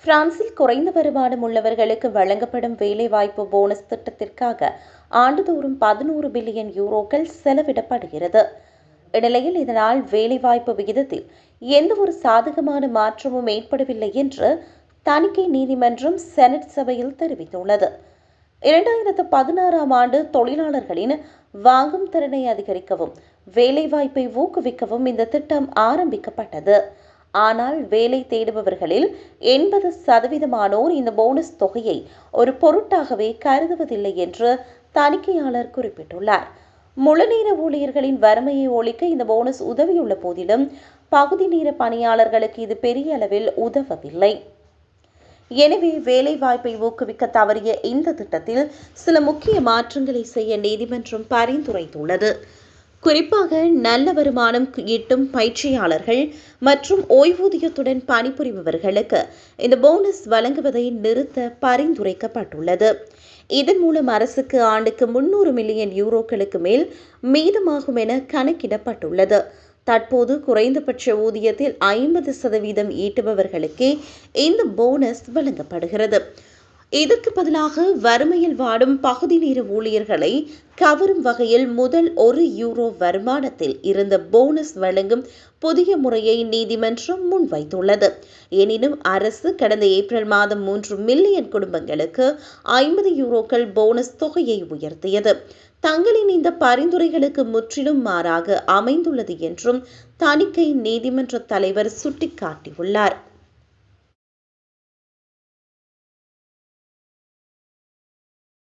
பிரான்சில் குறைந்த வருமானம் உள்ளவர்களுக்கு வழங்கப்படும் வேலைவாய்ப்பு போனஸ் திட்டத்திற்காக ஆண்டுதோறும் 11 பில்லியன் யூரோக்கள் செலவிடப்படுகிறது. இந்நிலையில் இதனால் வேலைவாய்ப்பு விகிதத்தில் எந்தவொரு சாதகமான மாற்றமும் ஏற்படவில்லை என்று தணிக்கை நீதிமன்றம் செனட் சபையில் தெரிவித்துள்ளது. 2016ஆம் ஆண்டு தொழிலாளர்களின் வாங்கும் திறனை அதிகரிக்கவும் வேலைவாய்ப்பை ஊக்குவிக்கவும் இந்த திட்டம் ஆரம்பிக்கப்பட்டது. ஆனால் வேலை தேடுபவர்களில் 80% இந்த போனஸ் தொகையை ஒரு பொருட்டாகவே கருதுவதில்லை என்று தணிக்கையாளர் குறிப்பிட்டுள்ளார். முழுநேர ஊழியர்களின் வறுமையை ஒழிக்க இந்த போனஸ் உதவியுள்ள போதிலும் பகுதி நேர பணியாளர்களுக்கு இது பெரிய அளவில் உதவவில்லை. எனவே வேலைவாய்ப்பை ஊக்குவிக்க தவறிய இந்த திட்டத்தில் சில முக்கிய மாற்றங்களை செய்ய நீதிமன்றம் பரிந்துரைத்துள்ளது. குறிப்பாக நல்ல வருமானம் ஈட்டும் பயிற்சியாளர்கள் மற்றும் ஓய்வூதியத்துடன் பணிபுரிபவர்களுக்கு இந்த போனஸ் வழங்குவதை நிறுத்த பரிந்துரைக்கப்பட்டுள்ளது. இதன் மூலம் அரசுக்கு ஆண்டுக்கு 300 மில்லியன் யூரோக்களுக்கு மேல் மீதமாகும் என கணக்கிடப்பட்டுள்ளது. தற்போது குறைந்தபட்ச ஊதியத்தில் 50% ஈட்டுபவர்களுக்கே இந்த போனஸ் வழங்கப்படுகிறது. இதற்கு பதிலாக வறுமையில் வாடும் பகுதி நேர ஊழியர்களை கவரும் வகையில் முதல் €1 வருமானத்தில் இருந்த போனஸ் வழங்கும் புதிய முறையை நீதிமன்றம் முன்வைத்துள்ளது. எனினும் அரசு கடந்த ஏப்ரல் மாதம் 3 மில்லியன் குடும்பங்களுக்கு €50 போனஸ் தொகையை உயர்த்தியது. தங்களின் இந்த பரிந்துரைகளுக்கு முற்றிலும் மாறாக அமைந்துள்ளது என்றும் தணிக்கை நீதிமன்ற தலைவர் சுட்டிக்காட்டியுள்ளார்.